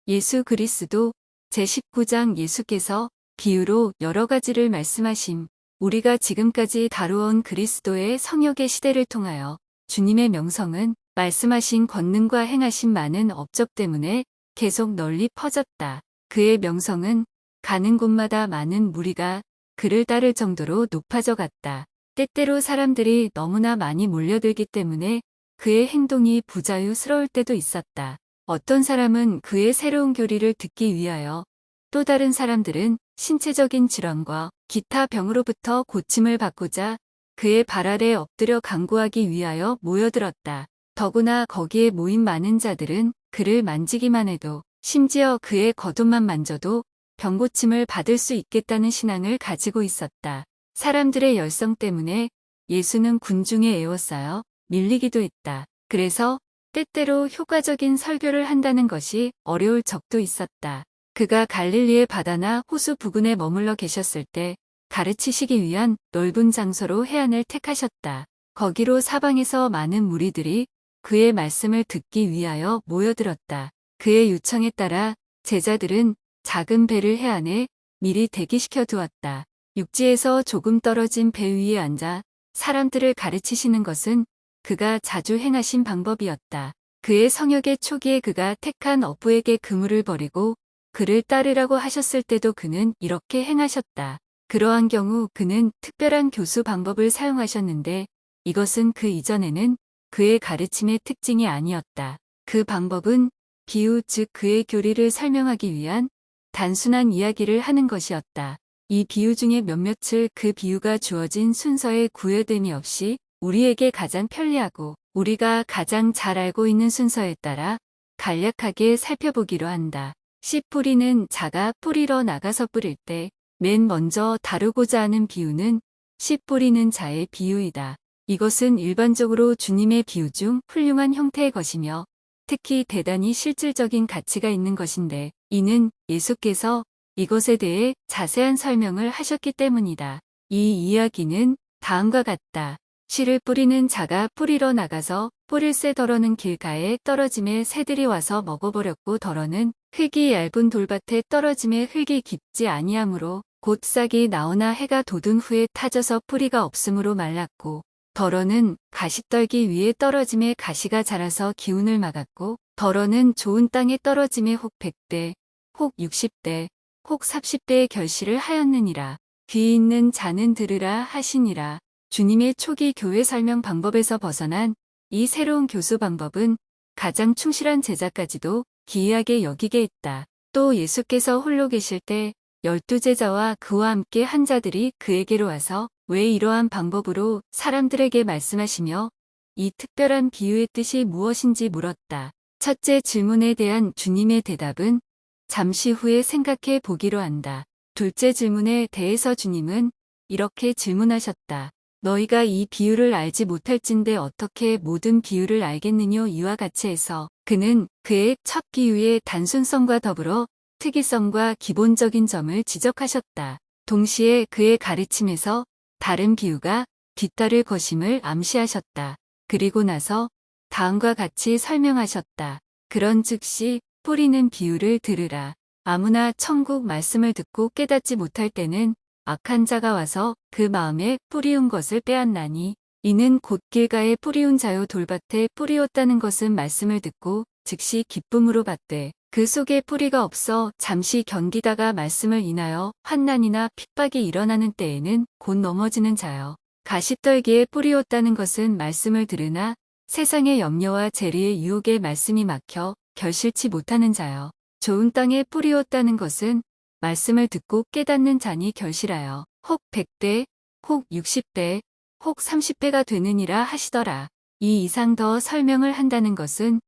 예수 그리스도 제19장 예수께서 비유로 여러 가지를 말씀하심. 우리가 지금까지 다루어온 그리스도의 성역의 시대를 통하여 주님의 명성은 말씀하신 권능과 행하신 많은 업적 때문에 계속 널리 퍼졌다. 그의 명성은 가는 곳마다 많은 무리가 그를 따를 정도로 높아져 갔다. 때때로 사람들이 너무나 많이 몰려들기 때문에 그의 행동이 부자유스러울 때도 있었다. 어떤 사람은 그의 새로운 교리를 듣기 위하여, 또 다른 사람들은 신체적인 질환과 기타 병으로부터 고침을 받고자 그의 발 아래 엎드려 간구하기 위하여 모여들었다. 더구나 거기에 모인 많은 자들은 그를 만지기만 해도, 심지어 그의 겉옷만 만져도 병고침을 받을 수 있겠다는 신앙을 가지고 있었다. 사람들의 열성 때문에 예수는 군중에 에워싸여 밀리기도 했다. 그래서 때때로 효과적인 설교를 한다는 것이 어려울 적도 있었다. 그가 갈릴리의 바다나 호수 부근에 머물러 계셨을 때 가르치시기 위한 넓은 장소로 해안을 택하셨다. 거기로 사방에서 많은 무리들이 그의 말씀을 듣기 위하여 모여들었다. 그의 요청에 따라 제자들은 작은 배를 해안에 미리 대기시켜 두었다. 육지에서 조금 떨어진 배 위에 앉아 사람들을 가르치시는 것은 그가 자주 행하신 방법이었다. 그의 성역의 초기에 그가 택한 어부에게 그물을 버리고 그를 따르라고 하셨을 때도 그는 이렇게 행하셨다. 그러한 경우 그는 특별한 교수 방법을 사용하셨는데 이것은 그 이전에는 그의 가르침의 특징이 아니었다. 그 방법은 비유, 즉 그의 교리를 설명하기 위한 단순한 이야기를 하는 것이었다. 이 비유 중에 몇몇을 그 비유가 주어진 순서에 구애됨이 없이 우리에게 가장 편리하고 우리가 가장 잘 알고 있는 순서에 따라 간략하게 살펴보기로 한다. 씨 뿌리는 자가 뿌리러 나가서 뿌릴 때 맨 먼저 다루고자 하는 비유는 씨 뿌리는 자의 비유이다. 이것은 일반적으로 주님의 비유 중 훌륭한 형태의 것이며 특히 대단히 실질적인 가치가 있는 것인데 이는 예수께서 이것에 대해 자세한 설명을 하셨기 때문이다. 이 이야기는 다음과 같다. 씨를 뿌리는 자가 뿌리러 나가서 뿌릴 새 덜어는 길가에 떨어짐에 새들이 와서 먹어버렸고 덜어는 흙이 얇은 돌밭에 떨어짐에 흙이 깊지 아니하므로 곧 싹이 나오나 해가 돋은 후에 타져서 뿌리가 없으므로 말랐고 덜어는 가시떨기 위에 떨어짐에 가시가 자라서 기운을 막았고 덜어는 좋은 땅에 떨어짐에 혹 100대, 혹 60대, 혹 30대의 결실을 하였느니라. 귀 있는 자는 들으라 하시니라. 주님의 초기 교회 설명 방법에서 벗어난 이 새로운 교수 방법은 가장 충실한 제자까지도 기이하게 여기게 했다. 또 예수께서 홀로 계실 때 12제자와 그와 함께 한 자들이 그에게로 와서 왜 이러한 방법으로 사람들에게 말씀하시며 이 특별한 비유의 뜻이 무엇인지 물었다. 첫째 질문에 대한 주님의 대답은 잠시 후에 생각해 보기로 한다. 둘째 질문에 대해서 주님은 이렇게 질문하셨다. 너희가 이 비유를 알지 못할진대 어떻게 모든 비유를 알겠느뇨 이와 같이 해서 그는 그의 첫 비유의 단순성과 더불어 특이성과 기본적인 점을 지적하셨다. 동시에 그의 가르침에서 다른 비유가 뒤따를 것임을 암시하셨다. 그리고 나서 다음과 같이 설명하셨다. 그런 즉시 뿌리는 비유를 들으라. 아무나 천국 말씀을 듣고 깨닫지 못할 때는 악한 자가 와서 그 마음에 뿌리운 것을 빼앗나니 이는 곧 길가에 뿌리운 자요 돌밭에 뿌리었다는 것은 말씀을 듣고 즉시 기쁨으로 받되 그 속에 뿌리가 없어 잠시 견디다가 말씀을 인하여 환난이나 핍박이 일어나는 때에는 곧 넘어지는 자요. 가시떨기에 뿌리었다는 것은 말씀을 들으나 세상의 염려와 재리의 유혹에 말씀이 막혀 결실치 못하는 자요. 좋은 땅에 뿌리었다는 것은 말씀을 듣고 깨닫는 자니 결실하여 혹 100대, 혹 60대, 혹 30배가 되느니라 하시더라. 이 이상 더 설명을 한다는 것은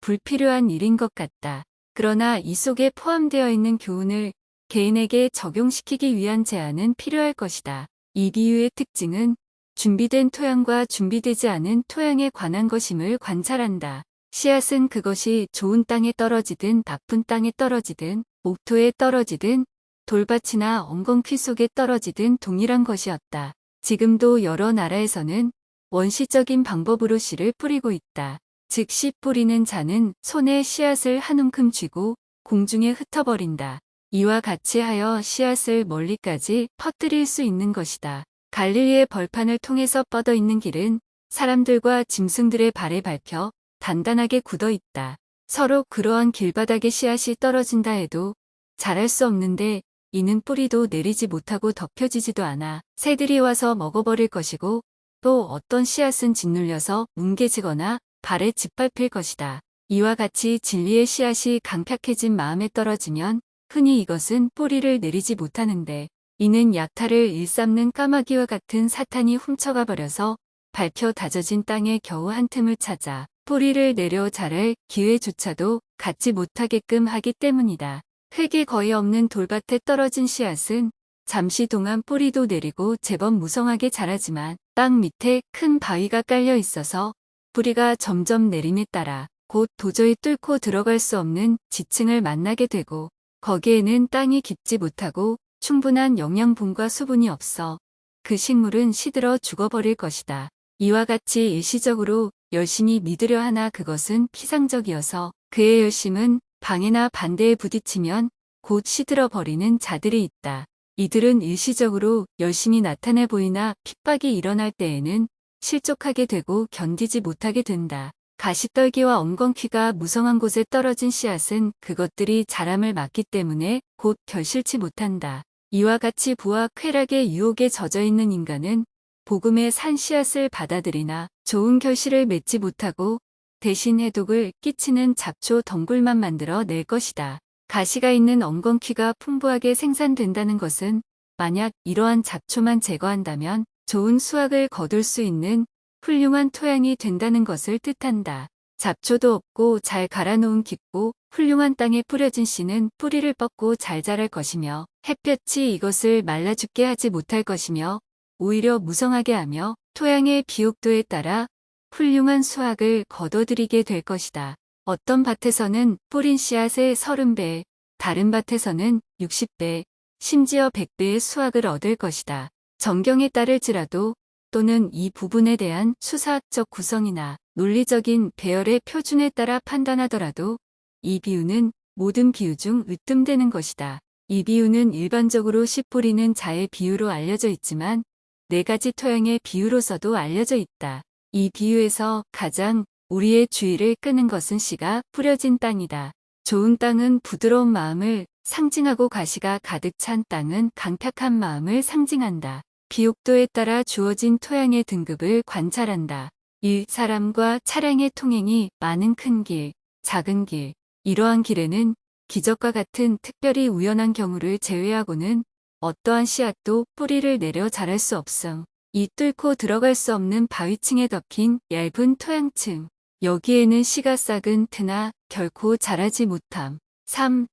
불필요한 일인 것 같다. 그러나 이 속에 포함되어 있는 교훈을 개인에게 적용시키기 위한 제안은 필요할 것이다. 이 비유의 특징은 준비된 토양과 준비되지 않은 토양에 관한 것임을 관찰한다. 씨앗은 그것이 좋은 땅에 떨어지든 나쁜 땅에 떨어지든 옥토에 떨어지든 돌밭이나 엉겅퀴 속에 떨어지든 동일한 것이었다. 지금도 여러 나라에서는 원시적인 방법으로 씨를 뿌리고 있다. 즉 씨 뿌리는 자는 손에 씨앗을 한 움큼 쥐고 공중에 흩어버린다. 이와 같이 하여 씨앗을 멀리까지 퍼뜨릴 수 있는 것이다. 갈릴리의 벌판을 통해서 뻗어 있는 길은 사람들과 짐승들의 발에 밟혀 단단하게 굳어 있다. 서로 그러한 길바닥에 씨앗이 떨어진다 해도 자랄 수 없는데 이는 뿌리도 내리지 못하고 덮여지지도 않아 새들이 와서 먹어버릴 것이고 또 어떤 씨앗은 짓눌려서 뭉개지거나 발에 짓밟힐 것이다. 이와 같이 진리의 씨앗이 강팍해진 마음에 떨어지면 흔히 이것은 뿌리를 내리지 못하는데 이는 약탈을 일삼는 까마귀와 같은 사탄이 훔쳐가 버려서 밟혀 다져진 땅에 겨우 한 틈을 찾아 뿌리를 내려 자랄 기회조차도 갖지 못하게끔 하기 때문이다. 흙이 거의 없는 돌밭에 떨어진 씨앗은 잠시 동안 뿌리도 내리고 제법 무성하게 자라지만 땅 밑에 큰 바위가 깔려 있어서 뿌리가 점점 내림에 따라 곧 도저히 뚫고 들어갈 수 없는 지층을 만나게 되고 거기에는 땅이 깊지 못하고 충분한 영양분과 수분이 없어 그 식물은 시들어 죽어버릴 것이다. 이와 같이 일시적으로 열심히 믿으려 하나 그것은 피상적이어서 그의 열심은 방해나 반대에 부딪히면 곧 시들어 버리는 자들이 있다. 이들은 일시적으로 열심히 나타내 보이나 핍박이 일어날 때에는 실족하게 되고 견디지 못하게 된다. 가시떨기와 엉겅퀴가 무성한 곳에 떨어진 씨앗은 그것들이 자람을 막기 때문에 곧 결실치 못한다. 이와 같이 부와 쾌락의 유혹에 젖어 있는 인간은 복음의 산 씨앗을 받아들이나 좋은 결실을 맺지 못하고 대신 해독을 끼치는 잡초 덩굴만 만들어 낼 것이다. 가시가 있는 엉겅퀴가 풍부하게 생산된다는 것은 만약 이러한 잡초만 제거한다면 좋은 수확을 거둘 수 있는 훌륭한 토양이 된다는 것을 뜻한다. 잡초도 없고 잘 갈아놓은 깊고 훌륭한 땅에 뿌려진 씨는 뿌리를 뻗고 잘 자랄 것이며 햇볕이 이것을 말라 죽게 하지 못할 것이며 오히려 무성하게 하며 토양의 비옥도에 따라 훌륭한 수확을 거둬들이게 될 것이다. 어떤 밭에서는 뿌린 씨앗의 30배, 다른 밭에서는 60배, 심지어 100배의 수확을 얻을 것이다. 정경에 따를지라도 또는 이 부분에 대한 수사학적 구성이나 논리적인 배열의 표준에 따라 판단하더라도 이 비유는 모든 비유 중 으뜸되는 것이다. 이 비유는 일반적으로 씨 뿌리는 자의 비유로 알려져 있지만 4가지 토양의 비유로서도 알려져 있다. 이 비유에서 가장 우리의 주의를 끄는 것은 씨가 뿌려진 땅이다. 좋은 땅은 부드러운 마음을 상징하고 가시가 가득 찬 땅은 강팍한 마음을 상징한다. 비옥도에 따라 주어진 토양의 등급을 관찰한다. 1. 사람과 차량의 통행이 많은 큰 길, 작은 길. 이러한 길에는 기적과 같은 특별히 우연한 경우를 제외하고는 어떠한 씨앗도 뿌리를 내려 자랄 수 없음. 2. 뚫고 들어갈 수 없는 바위층에 덮인 얇은 토양층. 여기에는 씨가 싹은 트나 결코 자라지 못함. 3.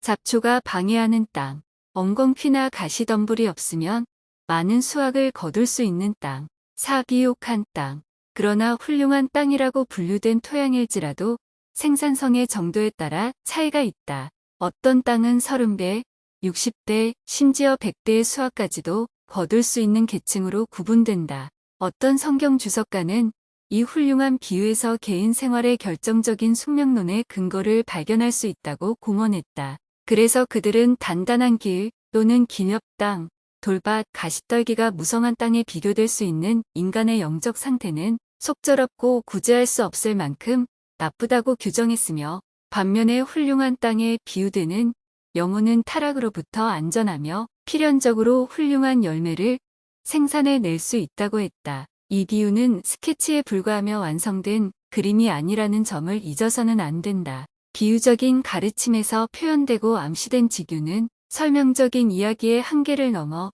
잡초가 방해하는 땅. 엉겅퀴나 가시덤불이 없으면 많은 수확을 거둘 수 있는 땅. 4. 비옥한 땅. 그러나 훌륭한 땅이라고 분류된 토양일지라도 생산성의 정도에 따라 차이가 있다. 어떤 땅은 30배, 60배, 심지어 100배의 수확까지도 거둘 수 있는 계층으로 구분된다. 어떤 성경 주석가는 이 훌륭한 비유에서 개인 생활의 결정적인 숙명론의 근거를 발견할 수 있다고 공언했다. 그래서 그들은 단단한 길 또는 기렵 땅, 돌밭, 가시떨기가 무성한 땅에 비교될 수 있는 인간의 영적 상태는 속절없고 구제할 수 없을 만큼 나쁘다고 규정했으며 반면에 훌륭한 땅에 비유되는 영혼은 타락으로부터 안전하며 필연적으로 훌륭한 열매를 생산해낼 수 있다고 했다. 이 비유는 스케치에 불과하며 완성된 그림이 아니라는 점을 잊어서는 안 된다. 비유적인 가르침에서 표현되고 암시된 직유는 설명적인 이야기의 한계를 넘어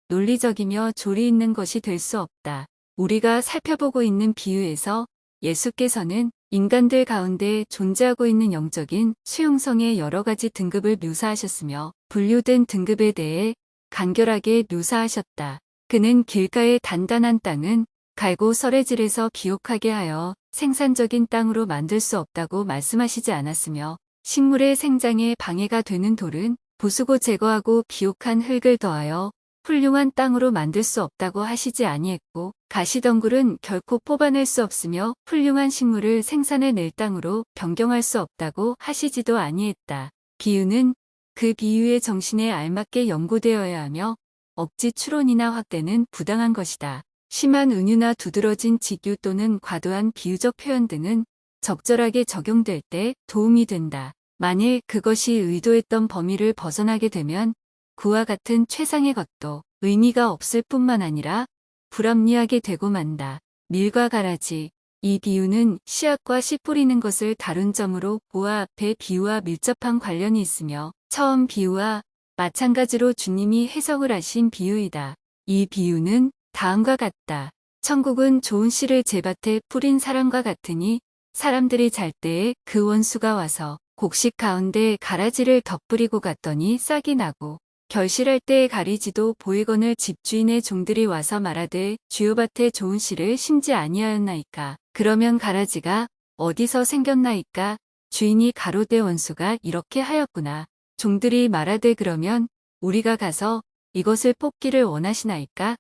논리적이며 조리 있는 것이 될 수 없다. 우리가 살펴보고 있는 비유에서 예수께서는 인간들 가운데 존재하고 있는 영적인 수용성의 여러 가지 등급을 묘사하셨으며 분류된 등급에 대해 간결하게 묘사하셨다. 그는 길가의 단단한 땅은 갈고 설해질에서 비옥하게 하여 생산적인 땅으로 만들 수 없다고 말씀하시지 않았으며 식물의 생장에 방해가 되는 돌은 부수고 제거하고 비옥한 흙을 더하여 훌륭한 땅으로 만들 수 없다고 하시지 아니했고 가시덩굴은 결코 뽑아낼 수 없으며 훌륭한 식물을 생산해낼 땅으로 변경할 수 없다고 하시지도 아니했다. 비유는 그 비유의 정신에 알맞게 연구되어야 하며 억지 추론이나 확대는 부당한 것이다. 심한 은유나 두드러진 직유 또는 과도한 비유적 표현 등은 적절하게 적용될 때 도움이 된다. 만일 그것이 의도했던 범위를 벗어나게 되면 그와 같은 최상의 것도 의미가 없을 뿐만 아니라 불합리하게 되고 만다. 밀과 가라지. 이 비유는 씨앗과 씨 뿌리는 것을 다룬 점으로 보아 앞의 비유와 밀접한 관련이 있으며 처음 비유와 마찬가지로 주님이 해석을 하신 비유이다. 이 비유는 다음과 같다. 천국은 좋은 씨를 제 밭에 뿌린 사람과 같으니 사람들이 잘 때에 그 원수가 와서 곡식 가운데 가라지를 덧뿌리고 갔더니 싹이 나고 결실할 때에 가리지도 보이거늘 집주인의 종들이 와서 말하되 주요 밭에 좋은 씨를 심지 아니하였나이까. 그러면 가라지가 어디서 생겼나이까. 주인이 가로되 원수가 이렇게 하였구나. 종들이 말하되 그러면 우리가 가서 이것을 뽑기를 원하시나이까.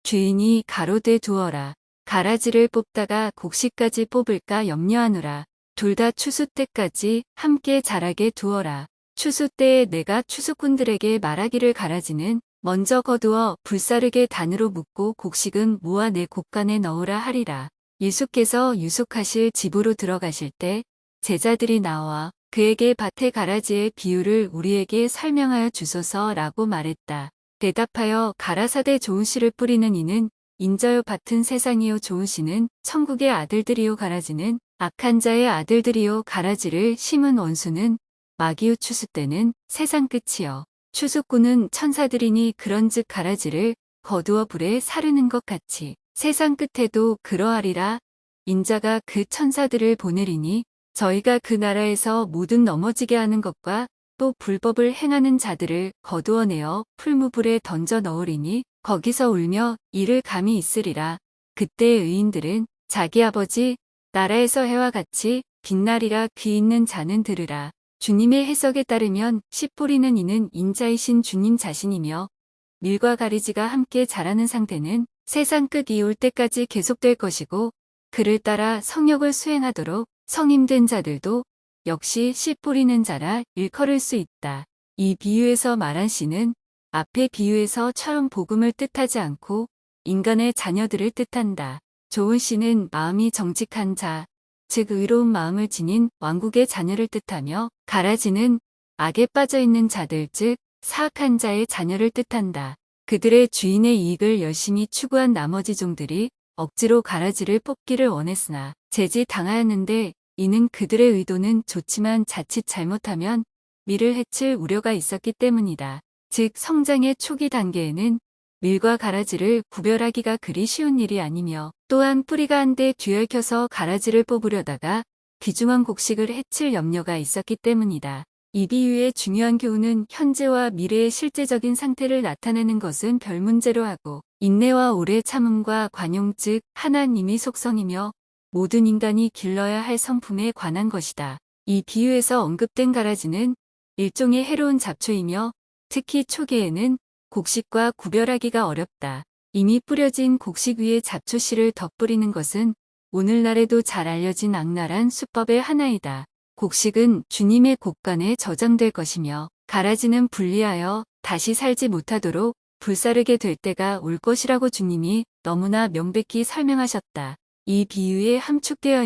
주인이 가로되 두어라. 가라지를 뽑다가 곡식까지 뽑을까 염려하노라. 둘 다 추수 때까지 함께 자라게 두어라. 추수 때에 내가 추수꾼들에게 말하기를 가라지는 먼저 거두어 불사르게 단으로 묶고 곡식은 모아 내 곡간에 넣으라 하리라. 예수께서 유숙하실 집으로 들어가실 때 제자들이 나와 그에게 밭의 가라지의 비유를 우리에게 설명하여 주소서라고 말했다. 대답하여 가라사대 좋은 씨를 뿌리는 이는 인자요 밭은 세상이요 좋은 씨는 천국의 아들들이요 가라지는 악한 자의 아들들이요. 가라지를 심은 원수는 마귀요 추수 때는 세상 끝이요. 추수꾼은 천사들이니 그런즉 가라지를 거두어 불에 사르는 것 같이 세상 끝에도 그러하리라. 인자가 그 천사들을 보내리니 저희가 그 나라에서 모든 넘어지게 하는 것과 또 불법을 행하는 자들을 거두어내어 풀무불에 던져 넣으리니 거기서 울며 이를 감이 있으리라. 그때 의인들은 자기 아버지 나라에서 해와 같이 빛나리라. 귀 있는 자는 들으라. 주님의 해석에 따르면 씨 뿌리는 이는 인자이신 주님 자신이며 밀과 가리지가 함께 자라는 상태는 세상 끝이 올 때까지 계속될 것이고 그를 따라 성역을 수행하도록 성임된 자들도 역시 씨 뿌리는 자라 일컬을 수 있다. 이 비유에서 말한 씨는 앞의 비유에서처럼 복음을 뜻하지 않고 인간의 자녀들을 뜻한다. 좋은 씨는 마음이 정직한 자, 즉 의로운 마음을 지닌 왕국의 자녀를 뜻하며 가라지는 악에 빠져있는 자들 즉 사악한 자의 자녀를 뜻한다. 그들의 주인의 이익을 열심히 추구한 나머지 종들이 억지로 가라지를 뽑기를 원했으나 제지당하였는데 이는 그들의 의도는 좋지만 자칫 잘못하면 밀을 해칠 우려가 있었기 때문이다. 즉 성장의 초기 단계에는 밀과 가라지를 구별하기가 그리 쉬운 일이 아니며 또한 뿌리가 한데 뒤얽혀서 가라지를 뽑으려다가 귀중한 곡식을 해칠 염려가 있었기 때문이다. 이 비유의 중요한 교훈은 현재와 미래의 실제적인 상태를 나타내는 것은 별 문제로 하고 인내와 오래 참음과 관용 즉 하나님의 속성이며 모든 인간이 길러야 할 성품에 관한 것이다. 이 비유에서 언급된 가라지는 일종의 해로운 잡초이며 특히 초기에는 곡식과 구별하기가 어렵다. 이미 뿌려진 곡식 위에 잡초씨를 덧뿌리는 것은 오늘날에도 잘 알려진 악랄한 수법의 하나이다. 곡식은 주님의 곡간에 저장될 것이며 가라지는 분리하여 다시 살지 못하도록 불사르게 될 때가 올 것이라고 주님이 너무나 명백히 설명하셨다. 이 비유에 함축되어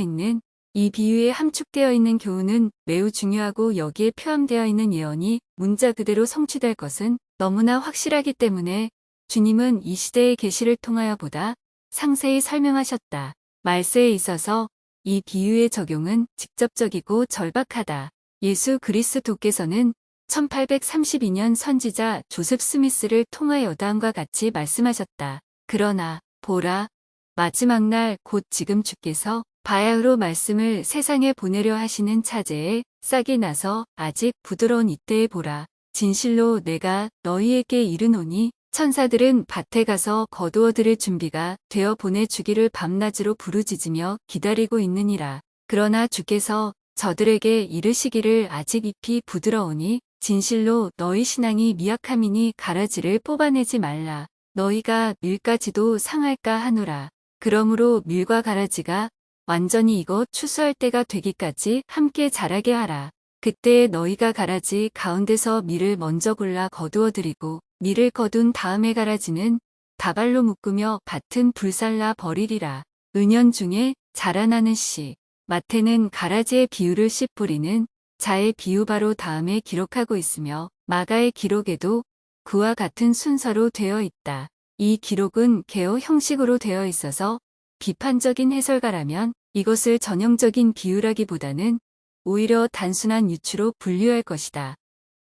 있는 교훈은 매우 중요하고 여기에 표함되어 있는 예언이 문자 그대로 성취될 것은 너무나 확실하기 때문에 주님은 이 시대의 계시를 통하여 보다 상세히 설명하셨다. 말세에 있어서 이 비유의 적용은 직접적이고 절박하다. 예수 그리스도께서는 1832년 선지자 조셉 스미스를 통하여 다음과 같이 말씀하셨다. 그러나 보라 마지막 날 곧 지금 주께서 바야흐로 말씀을 세상에 보내려 하시는 차제에 싹이 나서 아직 부드러운 이때에 보라. 진실로 내가 너희에게 이르노니 천사들은 밭에 가서 거두어 들을 준비가 되어 보내주기를 밤낮으로 부르짖으며 기다리고 있느니라. 그러나 주께서 저들에게 이르시기를 아직 잎이 부드러우니 진실로 너희 신앙이 미약함이니 가라지를 뽑아내지 말라. 너희가 밀까지도 상할까 하노라. 그러므로 밀과 가라지가 완전히 익어 추수할 때가 되기까지 함께 자라게 하라. 그때 너희가 가라지 가운데서 밀을 먼저 골라 거두어 드리고 밀을 거둔 다음에 가라지는 다발로 묶으며 밭은 불살라 버리리라. 은연중에 자라나는 씨. 마태는 가라지의 비유를 씨 뿌리는 자의 비유 바로 다음에 기록하고 있으며 마가의 기록에도 그와 같은 순서로 되어 있다. 이 기록은 개어 형식으로 되어 있어서 비판적인 해설가라면 이것을 전형적인 비유라기보다는 오히려 단순한 유추로 분류할 것이다.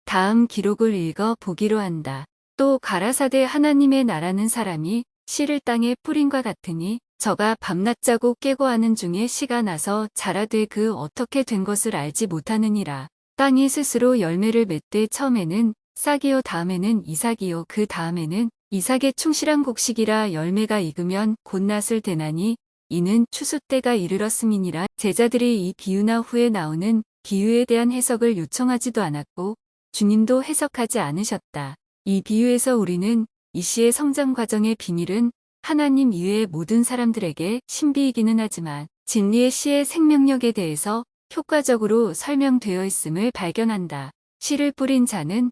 다음 기록을 읽어 보기로 한다. 또 가라사대 하나님의 나라는 사람이 씨를 땅에 뿌린과 같으니 저가 밤낮 자고 깨고 하는 중에 씨가 나서 자라되 그 어떻게 된 것을 알지 못하느니라. 땅이 스스로 열매를 맺되 처음에는 싹이요 다음에는 이삭이요 그 다음에는 이삭의 충실한 곡식이라 열매가 익으면 곧 낫을 대나니 이는 추수 때가 이르렀음이니라. 제자들이 이 비유나 후에 나오는 비유에 대한 해석을 요청하지도 않았고 주님도 해석하지 않으셨다. 이 비유에서 우리는 이 씨의 성장 과정의 비밀은 하나님 이외의 모든 사람들에게 신비이기는 하지만 진리의 씨의 생명력에 대해서 효과적으로 설명되어 있음을 발견한다. 씨를 뿌린 자는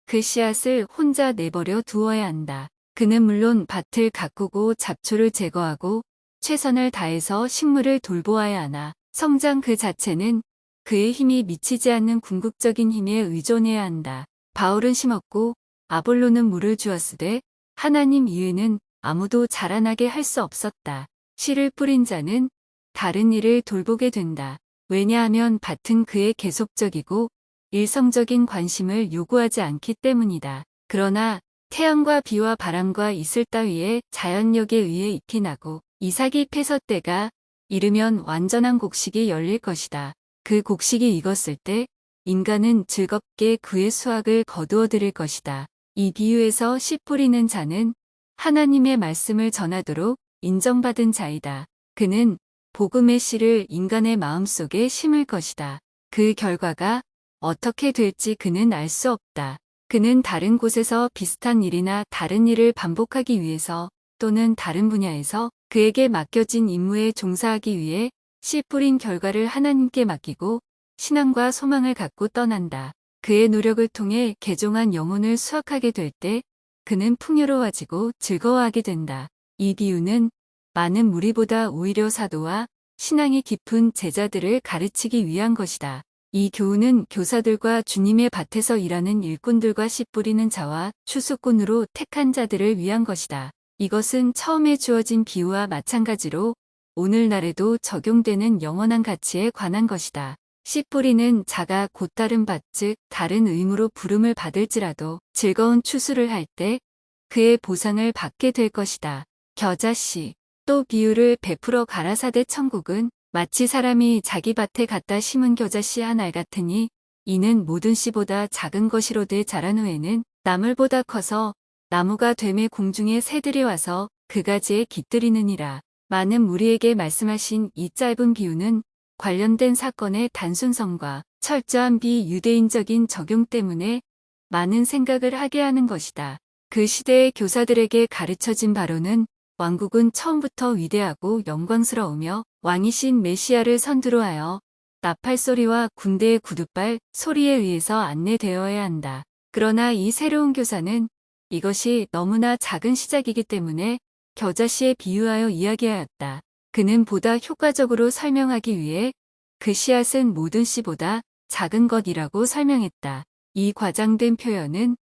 그 씨앗을 혼자 내버려 두어야 한다. 그는 물론 밭을 가꾸고 잡초를 제거하고 최선을 다해서 식물을 돌보아야 하나 성장 그 자체는 그의 힘이 미치지 않는 궁극적인 힘에 의존해야 한다. 바울은 심었고 아볼로는 물을 주었으되 하나님 이외에는 아무도 자라나게 할 수 없었다. 씨를 뿌린 자는 다른 일을 돌보게 된다. 왜냐하면 밭은 그의 계속적이고 일성적인 관심을 요구하지 않기 때문이다. 그러나 태양과 비와 바람과 이슬 따위의 자연력에 의해 잎이 나고 이삭이 패서 때가 이르면 완전한 곡식이 열릴 것이다. 그 곡식이 익었을 때 인간은 즐겁게 그의 수확을 거두어 들일 것이다. 이 비유에서 씨 뿌리는 자는 하나님의 말씀을 전하도록 인정받은 자이다. 그는 복음의 씨를 인간의 마음속에 심을 것이다. 그 결과가 어떻게 될지 그는 알 수 없다. 그는 다른 곳에서 비슷한 일이나 다른 일을 반복하기 위해서 또는 다른 분야에서 그에게 맡겨진 임무에 종사하기 위해 씨 뿌린 결과를 하나님께 맡기고 신앙과 소망을 갖고 떠난다. 그의 노력을 통해 개종한 영혼을 수확하게 될 때 그는 풍요로워지고 즐거워하게 된다. 이 비유는 많은 무리보다 오히려 사도와 신앙이 깊은 제자들을 가르치기 위한 것이다. 이 교훈은 교사들과 주님의 밭에서 일하는 일꾼들과 씨 뿌리는 자와 추수꾼으로 택한 자들을 위한 것이다. 이것은 처음에 주어진 비유와 마찬가지로 오늘날에도 적용되는 영원한 가치에 관한 것이다. 씨 뿌리는 자가 곧 다른 밭 즉 다른 의무로 부름을 받을지라도 즐거운 추수를 할 때 그의 보상을 받게 될 것이다. 겨자씨. 또 비유를 베풀어 가라사대 천국은 마치 사람이 자기 밭에 갖다 심은 겨자씨 한 알 같으니 이는 모든 씨보다 작은 것이로되 자란 후에는 나물보다 커서 나무가 되매 공중에 새들이 와서 그 가지에 깃들이느니라. 많은 무리에게 말씀하신 이 짧은 비유는 관련된 사건의 단순성과 철저한 비유대인적인 적용 때문에 많은 생각을 하게 하는 것이다. 그 시대의 교사들에게 가르쳐진 바로는 왕국은 처음부터 위대하고 영광스러우며 왕이신 메시아를 선두로 하여 나팔소리와 군대의 구둣발 소리에 의해서 안내되어야 한다. 그러나 이 새로운 교사는 이것이 너무나 작은 시작이기 때문에 겨자씨에 비유하여 이야기하였다. 그는 보다 효과적으로 설명하기 위해 그 씨앗은 모든 씨보다 작은 것이라고 설명했다. 이 과장된 표현은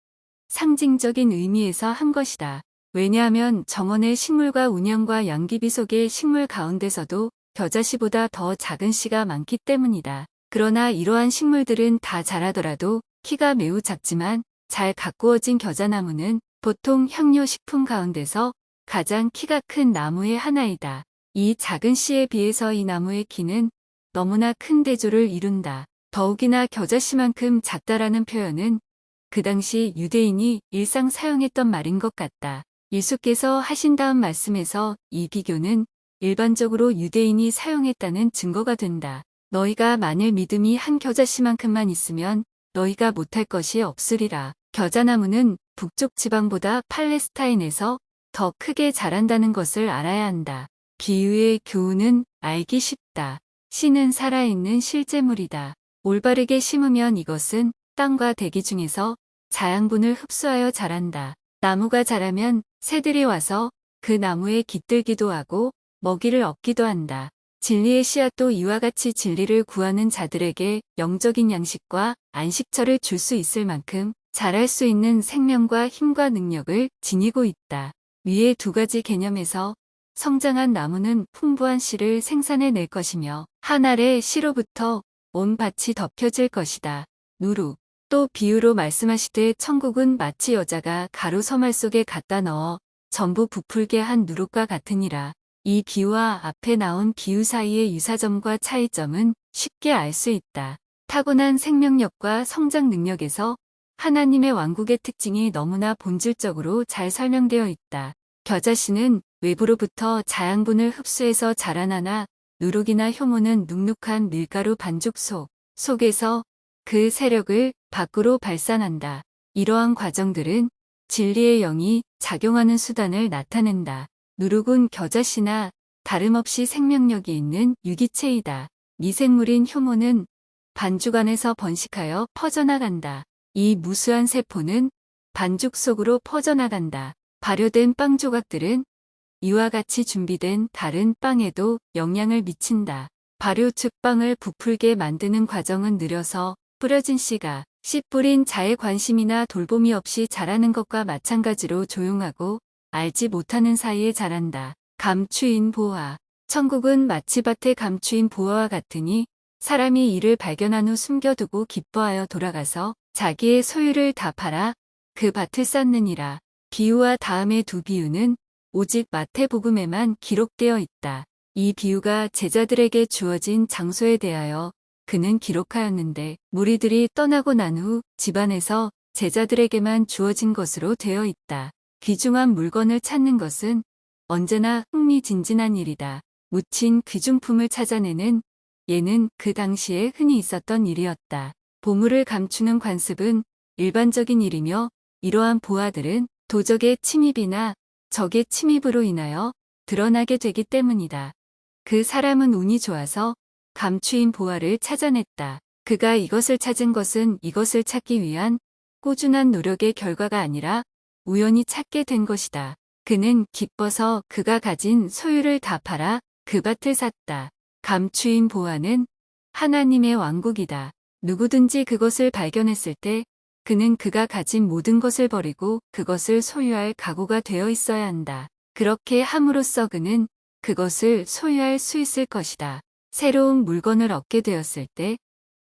상징적인 의미에서 한 것이다. 왜냐하면 정원의 식물과 운영과 양귀비 속의 식물 가운데서도 겨자씨보다 더 작은 씨가 많기 때문이다. 그러나 이러한 식물들은 다 자라더라도 키가 매우 작지만 잘 가꾸어진 겨자나무는 보통 향료식품 가운데서 가장 키가 큰 나무의 하나이다. 이 작은 씨에 비해서 이 나무의 키는 너무나 큰 대조를 이룬다. 더욱이나 겨자씨만큼 작다라는 표현은 그 당시 유대인이 일상 사용했던 말인 것 같다. 예수께서 하신 다음 말씀에서 이 비교는 일반적으로 유대인이 사용했다는 증거가 된다. 너희가 만일 믿음이 한 겨자씨만큼만 있으면 너희가 못할 것이 없으리라. 겨자나무는 북쪽 지방보다 팔레스타인에서 더 크게 자란다는 것을 알아야 한다. 비유의 교훈은 알기 쉽다. 씨는 살아있는 실제물이다. 올바르게 심으면 이것은 땅과 대기 중에서 자양분을 흡수하여 자란다. 나무가 자라면 새들이 와서 그 나무에 깃들기도 하고 먹이를 얻기도 한다. 진리의 씨앗도 이와 같이 진리를 구하는 자들에게 영적인 양식과 안식처를 줄 수 있을 만큼 자랄 수 있는 생명과 힘과 능력을 지니고 있다. 위의 두 가지 개념에서 성장한 나무는 풍부한 씨를 생산해낼 것이며 한 알의 씨로부터 온 밭이 덮여질 것이다. 누룩. 또 비유로 말씀하시되 천국은 마치 여자가 가루 서말 속에 갖다 넣어 전부 부풀게 한 누룩과 같으니라. 이 비유와 앞에 나온 비유 사이의 유사점과 차이점은 쉽게 알 수 있다. 타고난 생명력과 성장 능력에서 하나님의 왕국의 특징이 너무나 본질적으로 잘 설명되어 있다. 겨자씨는 외부로부터 자양분을 흡수해서 자라나나 누룩이나 효모는 눅눅한 밀가루 반죽 속에서 그 세력을 밖으로 발산한다. 이러한 과정들은 진리의 영이 작용하는 수단을 나타낸다. 누룩은 겨자씨나 다름없이 생명력이 있는 유기체이다. 미생물인 효모는 반죽 안에서 번식하여 퍼져나간다. 이 무수한 세포는 반죽 속으로 퍼져나간다. 발효된 빵 조각들은 이와 같이 준비된 다른 빵에도 영향을 미친다. 발효 즉 빵을 부풀게 만드는 과정은 느려서 뿌려진 씨가 씨 뿌린 자의 관심이나 돌봄이 없이 자라는 것과 마찬가지로 조용하고 알지 못하는 사이에 자란다. 감추인 보화. 천국은 마치 밭에 감추인 보화와 같으니 사람이 이를 발견한 후 숨겨두고 기뻐하여 돌아가서 자기의 소유를 다 팔아 그 밭을 쌓느니라. 비유와 다음의 두 비유는 오직 마태복음에만 기록되어 있다. 이 비유가 제자들에게 주어진 장소에 대하여 그는 기록하였는데 무리들이 떠나고 난 후 집안에서 제자들에게만 주어진 것으로 되어 있다. 귀중한 물건을 찾는 것은 언제나 흥미진진한 일이다. 묻힌 귀중품을 찾아내는 예는 그 당시에 흔히 있었던 일이었다. 보물을 감추는 관습은 일반적인 일이며 이러한 보화들은 도적의 침입이나 적의 침입으로 인하여 드러나게 되기 때문이다. 그 사람은 운이 좋아서 감추인 보화를 찾아냈다. 그가 이것을 찾은 것은 이것을 찾기 위한 꾸준한 노력의 결과가 아니라 우연히 찾게 된 것이다. 그는 기뻐서 그가 가진 소유를 다 팔아 그 밭을 샀다. 감추인 보화는 하나님의 왕국이다. 누구든지 그것을 발견했을 때 그는 그가 가진 모든 것을 버리고 그것을 소유할 각오가 되어 있어야 한다. 그렇게 함으로써 그는 그것을 소유할 수 있을 것이다. 새로운 물건을 얻게 되었을 때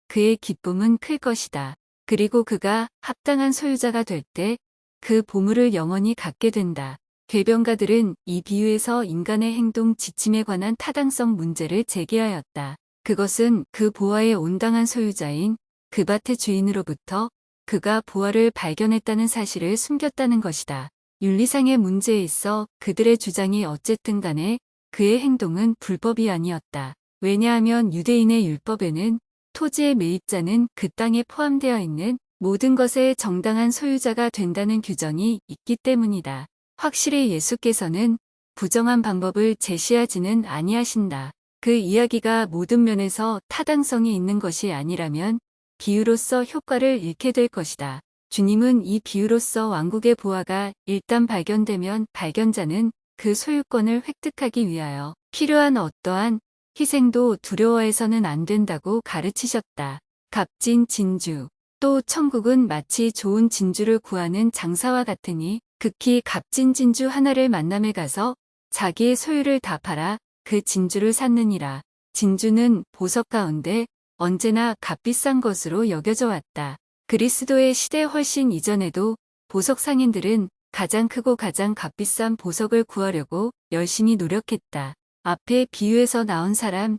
그의 기쁨은 클 것이다. 그리고 그가 합당한 소유자가 될 때 그 보물을 영원히 갖게 된다. 궤변가들은 이 비유에서 인간의 행동 지침에 관한 타당성 문제를 제기하였다. 그것은 그 보화의 온당한 소유자인 그 밭의 주인으로부터 그가 보화를 발견했다는 사실을 숨겼다는 것이다. 윤리상의 문제에 있어 그들의 주장이 어쨌든 간에 그의 행동은 불법이 아니었다. 왜냐하면 유대인의 율법에는 토지의 매입자는 그 땅에 포함되어 있는 모든 것의 정당한 소유자가 된다는 규정이 있기 때문이다. 확실히 예수께서는 부정한 방법을 제시하지는 아니하신다. 그 이야기가 모든 면에서 타당성이 있는 것이 아니라면 비유로서 효과를 잃게 될 것이다. 주님은 이 비유로서 왕국의 보화가 일단 발견되면 발견자는 그 소유권을 획득하기 위하여 필요한 어떠한 희생도 두려워해서는 안 된다고 가르치셨다. 값진 진주. 또 천국은 마치 좋은 진주를 구하는 장사와 같으니 극히 값진 진주 하나를 만남에 가서 자기의 소유를 다 팔아 그 진주를 샀느니라. 진주는 보석 가운데 언제나 값비싼 것으로 여겨져 왔다. 그리스도의 시대 훨씬 이전에도 보석 상인들은 가장 크고 가장 값비싼 보석을 구하려고 열심히 노력했다. 앞에 비유에서 나온 사람,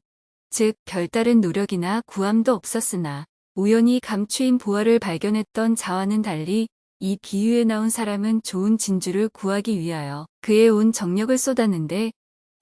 즉 별다른 노력이나 구함도 없었으나 우연히 감추인 보화를 발견했던 자와는 달리 이 비유에 나온 사람은 좋은 진주를 구하기 위하여 그의 온 정력을 쏟았는데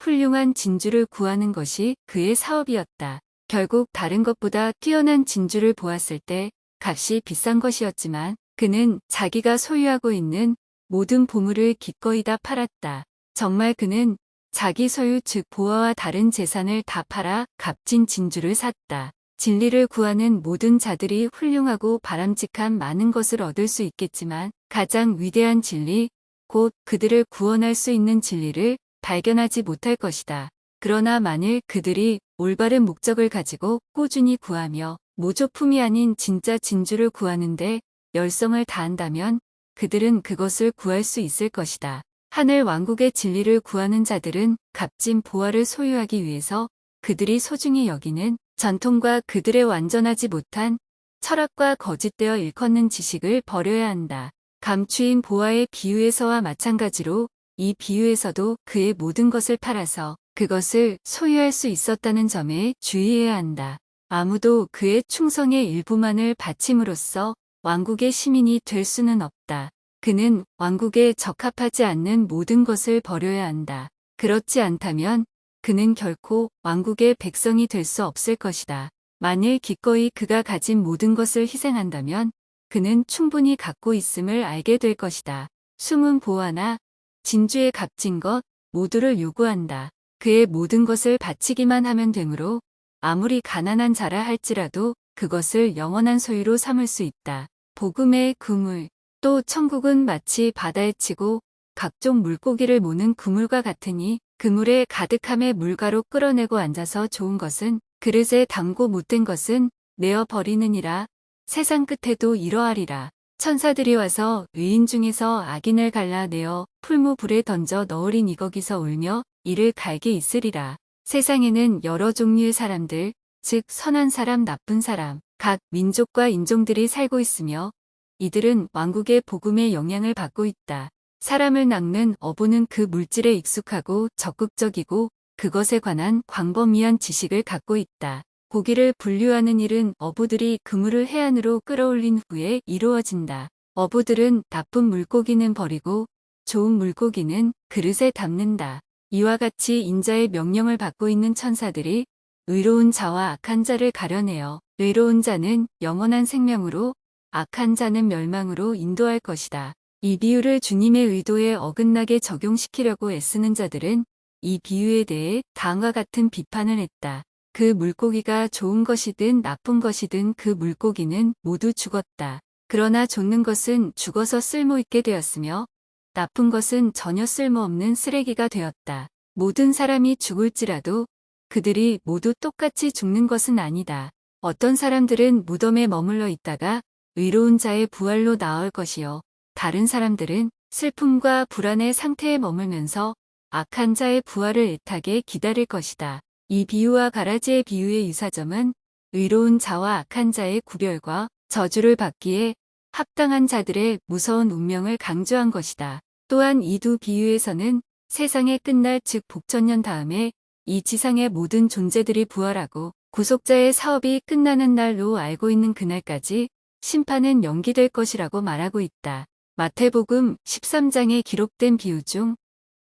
훌륭한 진주를 구하는 것이 그의 사업이었다. 결국 다른 것보다 뛰어난 진주를 보았을 때 값이 비싼 것이었지만 그는 자기가 소유하고 있는 모든 보물을 기꺼이 다 팔았다. 정말 그는 자기 소유 즉 보화와 다른 재산을 다 팔아 값진 진주를 샀다. 진리를 구하는 모든 자들이 훌륭하고 바람직한 많은 것을 얻을 수 있겠지만 가장 위대한 진리, 곧 그들을 구원할 수 있는 진리를 발견하지 못할 것이다. 그러나 만일 그들이 올바른 목적을 가지고 꾸준히 구하며 모조품이 아닌 진짜 진주를 구하는데 열성을 다한다면 그들은 그것을 구할 수 있을 것이다. 하늘 왕국의 진리를 구하는 자들은 값진 보화를 소유하기 위해서 그들이 소중히 여기는 전통과 그들의 완전하지 못한 철학과 거짓되어 일컫는 지식을 버려야 한다. 감추인 보화의 비유에서와 마찬가지로 이 비유에서도 그의 모든 것을 팔아서 그것을 소유할 수 있었다는 점에 주의해야 한다. 아무도 그의 충성의 일부만을 바침으로써 왕국의 시민이 될 수는 없다. 그는 왕국에 적합하지 않는 모든 것을 버려야 한다. 그렇지 않다면 그는 결코 왕국의 백성이 될 수 없을 것이다. 만일 기꺼이 그가 가진 모든 것을 희생한다면 그는 충분히 갖고 있음을 알게 될 것이다. 숨은 보화나 진주의 값진 것 모두를 요구한다. 그의 모든 것을 바치기만 하면 되므로 아무리 가난한 자라 할지라도 그것을 영원한 소유로 삼을 수 있다. 복음의 그물. 또 천국은 마치 바다에 치고 각종 물고기를 모는 그물과 같으니 그물에 가득함의 물가로 끌어내고 앉아서 좋은 것은 그릇에 담고 못된 것은 내어 버리느니라. 세상 끝에도 이러하리라. 천사들이 와서 의인 중에서 악인을 갈라내어 풀무불에 던져 넣으리니 거기서 울며 이를 갈게 있으리라. 세상에는 여러 종류의 사람들, 즉 선한 사람, 나쁜 사람, 각 민족과 인종들이 살고 있으며 이들은 왕국의 복음의 영향을 받고 있다. 사람을 낚는 어부는 그 물질에 익숙하고 적극적이고 그것에 관한 광범위한 지식을 갖고 있다. 고기를 분류하는 일은 어부들이 그물을 해안으로 끌어올린 후에 이루어진다. 어부들은 나쁜 물고기는 버리고 좋은 물고기는 그릇에 담는다. 이와 같이 인자의 명령을 받고 있는 천사들이 의로운 자와 악한 자를 가려내어 의로운 자는 영원한 생명으로 악한 자는 멸망으로 인도할 것이다. 이 비유를 주님의 의도에 어긋나게 적용시키려고 애쓰는 자들은 이 비유에 대해 다음과 같은 비판을 했다. 그 물고기가 좋은 것이든 나쁜 것이든 그 물고기는 모두 죽었다. 그러나 좋는 것은 죽어서 쓸모있게 되었으며 나쁜 것은 전혀 쓸모없는 쓰레기가 되었다. 모든 사람이 죽을지라도 그들이 모두 똑같이 죽는 것은 아니다. 어떤 사람들은 무덤에 머물러 있다가 의로운 자의 부활로 나올 것이요. 다른 사람들은 슬픔과 불안의 상태에 머물면서 악한 자의 부활을 애타게 기다릴 것이다. 이 비유와 가라지의 비유의 유사점은 의로운 자와 악한 자의 구별과 저주를 받기에 합당한 자들의 무서운 운명을 강조한 것이다. 또한 이 두 비유에서는 세상의 끝날 즉 복천년 다음에 이 지상의 모든 존재들이 부활하고 구속자의 사업이 끝나는 날로 알고 있는 그날까지 심판은 연기될 것이라고 말하고 있다. 마태복음 13장에 기록된 비유 중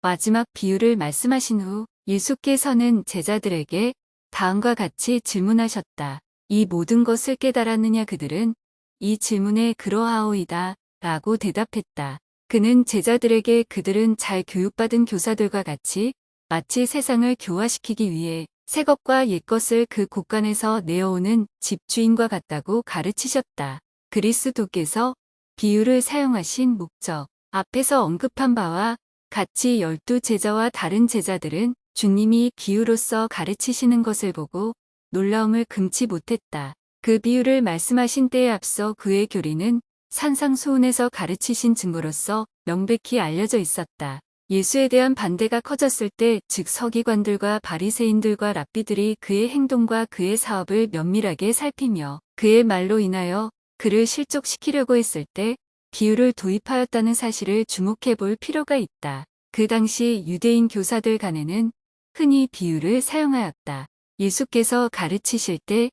마지막 비유를 말씀하신 후 예수께서는 제자들에게 다음과 같이 질문하셨다. 이 모든 것을 깨달았느냐? 그들은 이 질문에 그러하오이다 라고 대답했다. 그는 제자들에게 그들은 잘 교육받은 교사들과 같이 마치 세상을 교화시키기 위해 새 것과 옛 것을 그 곳간에서 내어오는 집주인과 같다고 가르치셨다. 그리스도께서 비유를 사용하신 목적. 앞에서 언급한 바와 같이 12제자와 다른 제자들은 주님이 비유로서 가르치시는 것을 보고 놀라움을 금치 못했다. 그 비유를 말씀하신 때에 앞서 그의 교리는 산상수훈에서 가르치신 증거로서 명백히 알려져 있었다. 예수에 대한 반대가 커졌을 때, 즉 서기관들과 바리새인들과 랍비들이 그의 행동과 그의 사업을 면밀하게 살피며 그의 말로 인하여 그를 실족시키려고 했을 때 비유를 도입하였다는 사실을 주목해 볼 필요가 있다. 그 당시 유대인 교사들 간에는 흔히 비유를 사용하였다. 예수께서 가르치실 때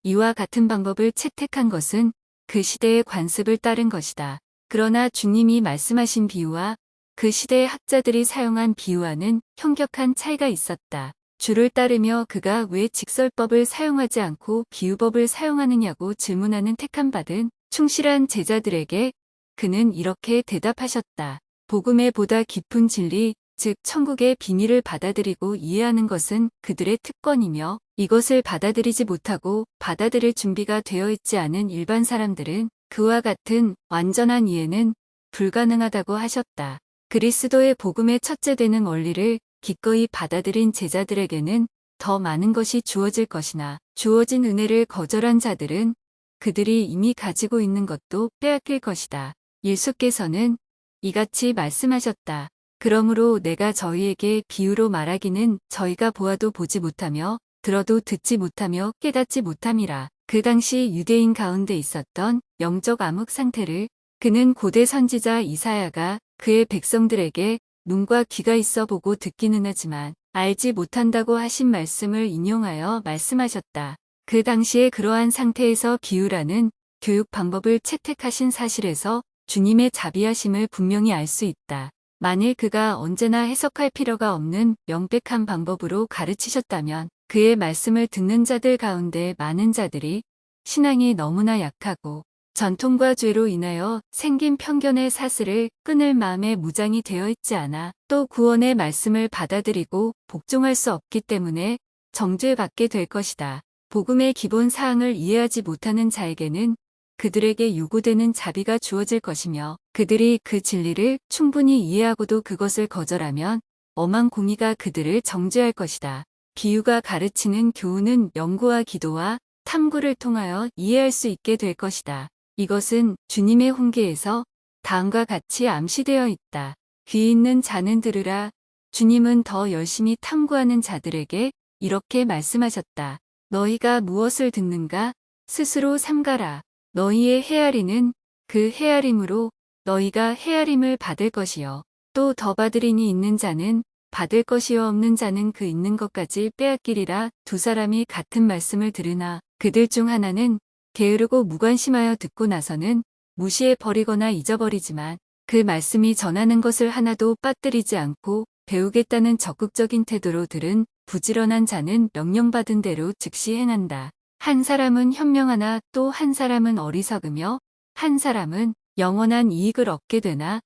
이와 같은 방법을 채택한 것은 그 시대의 관습을 따른 것이다. 그러나 주님이 말씀하신 비유와 그 시대의 학자들이 사용한 비유와는 현격한 차이가 있었다. 주를 따르며 그가 왜 직설법을 사용하지 않고 비유법을 사용하느냐고 질문하는 택함받은 충실한 제자들에게 그는 이렇게 대답하셨다. 복음의 보다 깊은 진리, 즉 천국의 비밀을 받아들이고 이해하는 것은 그들의 특권이며 이것을 받아들이지 못하고 받아들일 준비가 되어 있지 않은 일반 사람들은 그와 같은 완전한 이해는 불가능하다고 하셨다. 그리스도의 복음의 첫째 되는 원리를 기꺼이 받아들인 제자들에게는 더 많은 것이 주어질 것이나 주어진 은혜를 거절한 자들은 그들이 이미 가지고 있는 것도 빼앗길 것이다. 예수께서는 이같이 말씀하셨다. 그러므로 내가 저희에게 비유로 말하기는 저희가 보아도 보지 못하며 들어도 듣지 못하며 깨닫지 못함이라. 그 당시 유대인 가운데 있었던 영적 암흑 상태를 그는 고대 선지자 이사야가 그의 백성들에게 눈과 귀가 있어 보고 듣기는 하지만 알지 못한다고 하신 말씀을 인용하여 말씀하셨다. 그 당시에 그러한 상태에서 비유라는 교육 방법을 채택하신 사실에서 주님의 자비하심을 분명히 알 수 있다. 만일 그가 언제나 해석할 필요가 없는 명백한 방법으로 가르치셨다면 그의 말씀을 듣는 자들 가운데 많은 자들이 신앙이 너무나 약하고 전통과 죄로 인하여 생긴 편견의 사슬을 끊을 마음에 무장이 되어 있지 않아 또 구원의 말씀을 받아들이고 복종할 수 없기 때문에 정죄받게 될 것이다. 복음의 기본 사항을 이해하지 못하는 자에게는 그들에게 요구되는 자비가 주어질 것이며 그들이 그 진리를 충분히 이해하고도 그것을 거절하면 엄한 공의가 그들을 정죄할 것이다. 비유가 가르치는 교훈은 연구와 기도와 탐구를 통하여 이해할 수 있게 될 것이다. 이것은 주님의 훈계에서 다음과 같이 암시되어 있다. 귀 있는 자는 들으라. 주님은 더 열심히 탐구하는 자들에게 이렇게 말씀하셨다. 너희가 무엇을 듣는가? 스스로 삼가라. 너희의 헤아리는 그 헤아림으로 너희가 헤아림을 받을 것이요. 또 더 받으리니 있는 자는 받을 것이요 없는 자는 그 있는 것까지 빼앗기리라. 두 사람이 같은 말씀을 들으나 그들 중 하나는 게으르고 무관심하여 듣고 나서는 무시해 버리거나 잊어버리지만 그 말씀이 전하는 것을 하나도 빠뜨리지 않고 배우겠다는 적극적인 태도로 들은 부지런한 자는 명령받은 대로 즉시 행한다. 한 사람은 현명하나 또 한 사람은 어리석으며 한 사람은 영원한 이익을 얻게 되나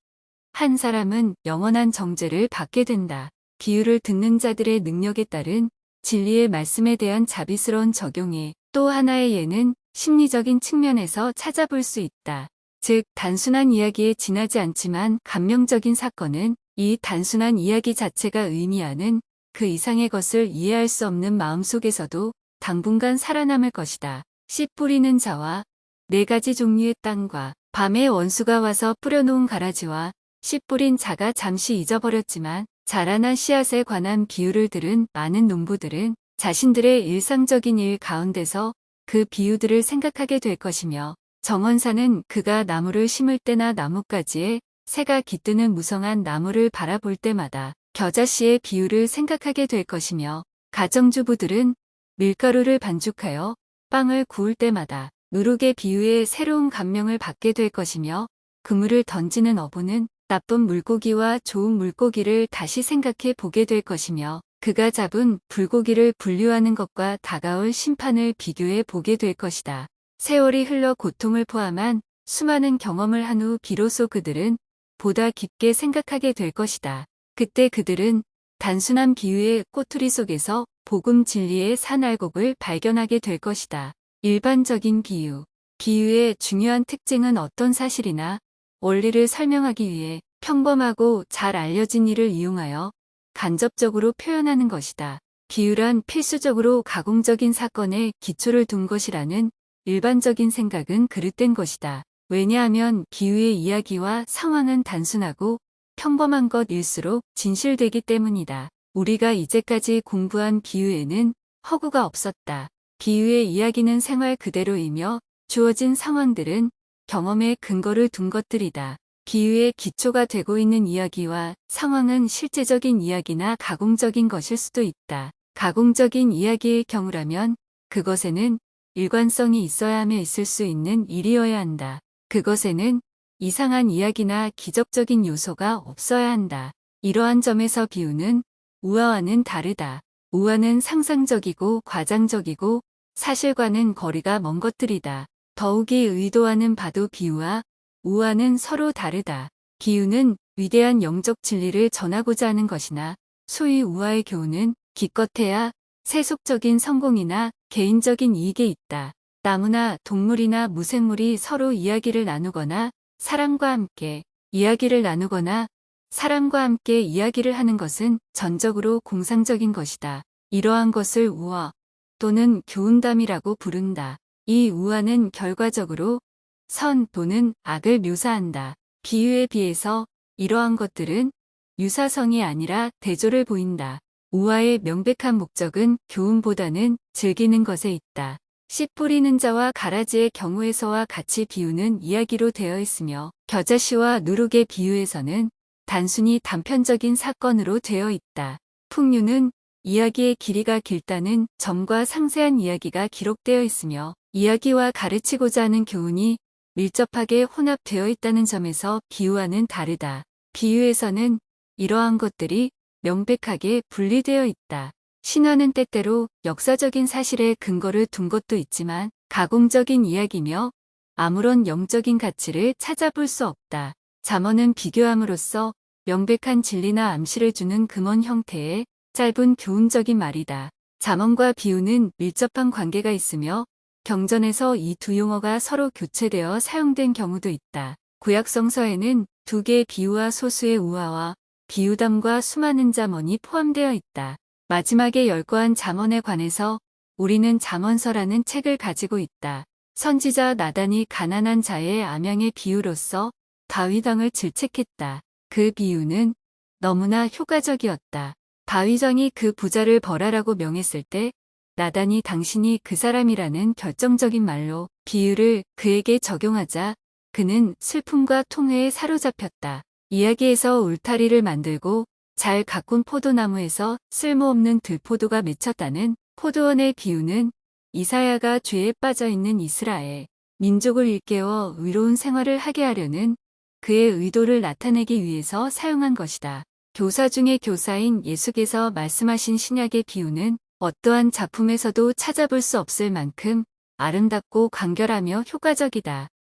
한 사람은 영원한 정죄를 받게 된다. 비유를 듣는 자들의 능력에 따른 진리의 말씀에 대한 자비스러운 적용에 또 하나의 예는 심리적인 측면에서 찾아볼 수 있다. 즉 단순한 이야기에 지나지 않지만 감명적인 사건은 이 단순한 이야기 자체가 의미하는 그 이상의 것을 이해할 수 없는 마음속에서도 당분간 살아남을 것이다. 씨 뿌리는 자와 4가지 종류의 땅과 밤에 원수가 와서 뿌려놓은 가라지와 씨 뿌린 자가 잠시 잊어버렸지만 자라난 씨앗에 관한 비유를 들은 많은 농부들은 자신들의 일상적인 일 가운데서 그 비유들을 생각하게 될 것이며 정원사는 그가 나무를 심을 때나 나뭇가지에 새가 깃드는 무성한 나무를 바라볼 때마다 겨자씨의 비유를 생각하게 될 것이며 가정주부들은 밀가루를 반죽하여 빵을 구울 때마다 누룩의 비유에 새로운 감명을 받게 될 것이며 그물을 던지는 어부는 나쁜 물고기와 좋은 물고기를 다시 생각해 보게 될 것이며 그가 잡은 불고기를 분류하는 것과 다가올 심판을 비교해 보게 될 것이다. 세월이 흘러 고통을 포함한 수많은 경험을 한 후 비로소 그들은 보다 깊게 생각하게 될 것이다. 그때 그들은 단순한 비유의 꼬투리 속에서 복음 진리의 산알곡을 발견하게 될 것이다. 일반적인 비유. 비유의 중요한 특징은 어떤 사실이나 원리를 설명하기 위해 평범하고 잘 알려진 일을 이용하여 간접적으로 표현하는 것이다. 비유란 필수적으로 가공적인 사건에 기초를 둔 것이라는 일반적인 생각은 그릇된 것이다. 왜냐하면 비유의 이야기와 상황은 단순하고 평범한 것일수록 진실되기 때문이다. 우리가 이제까지 공부한 비유에는 허구가 없었다. 비유의 이야기는 생활 그대로이며 주어진 상황들은 경험에 근거를 둔 것들이다. 비유의 기초가 되고 있는 이야기와 상황은 실제적인 이야기나 가공적인 것일 수도 있다. 가공적인 이야기의 경우라면 그것에는 일관성이 있어야 하며 있을 수 있는 일이어야 한다. 그것에는 이상한 이야기나 기적적인 요소가 없어야 한다. 이러한 점에서 비유는 우화와는 다르다. 우화는 상상적이고 과장적이고 사실과는 거리가 먼 것들이다. 더욱이 의도하는 바도 비유와 우화는 서로 다르다. 비유는 위대한 영적 진리를 전하고자 하는 것이나 소위 우화의 교훈은 기껏해야 세속적인 성공이나 개인적인 이익에 있다. 나무나 동물이나 무생물이 서로 이야기를 나누거나 사람과 함께 이야기를 나누거나 사람과 함께 이야기를 하는 것은 전적으로 공상적인 것이다. 이러한 것을 우화 또는 교훈담이라고 부른다. 이 우화는 결과적으로 선 또는 악을 묘사한다. 비유에 비해서 이러한 것들은 유사성이 아니라 대조를 보인다. 우화의 명백한 목적은 교훈보다는 즐기는 것에 있다. 씨 뿌리는 자와 가라지의 경우에서와 같이 비유는 이야기로 되어 있으며 겨자씨와 누룩의 비유에서는 단순히 단편적인 사건으로 되어 있다. 풍류는 이야기의 길이가 길다는 점과 상세한 이야기가 기록되어 있으며 이야기와 가르치고자 하는 교훈이 밀접하게 혼합되어 있다는 점에서 비유와는 다르다. 비유에서는 이러한 것들이 명백하게 분리되어 있다. 신화는 때때로 역사적인 사실에 근거를 둔 것도 있지만 가공적인 이야기며 아무런 영적인 가치를 찾아볼 수 없다. 잠언은 비교함으로써 명백한 진리나 암시를 주는 금원 형태의 짧은 교훈적인 말이다. 잠언과 비유는 밀접한 관계가 있으며 경전에서 이 두 용어가 서로 교체되어 사용된 경우도 있다. 구약 성서에는 두 개의 비유와 소수의 우화와 비유담과 수많은 잠언이 포함되어 있다. 마지막에 열거한 잠언에 관해서 우리는 잠언서라는 책을 가지고 있다. 선지자 나단이 가난한 자의 암양의 비유로서 다윗 왕을 질책했다. 그 비유는 너무나 효과적이었다. 다윗 왕이 그 부자를 벌하라고 명했을 때 나단이 당신이 그 사람이라는 결정적인 말로 비유를 그에게 적용하자 그는 슬픔과 통회에 사로잡혔다. 이야기에서 울타리를 만들고 잘 가꾼 포도나무에서 쓸모없는 들포도가 맺혔다는 포도원의 비유는 이사야가 죄에 빠져있는 이스라엘 민족을 일깨워 의로운 생활을 하게 하려는 그의 의도를 나타내기 위해서 사용한 것이다. 교사 중의 교사인 예수께서 말씀하신 신약의 비유는 어떠한 작품에서도 찾아볼 수 없을 만큼 아름답고 간결하며 효과적이다.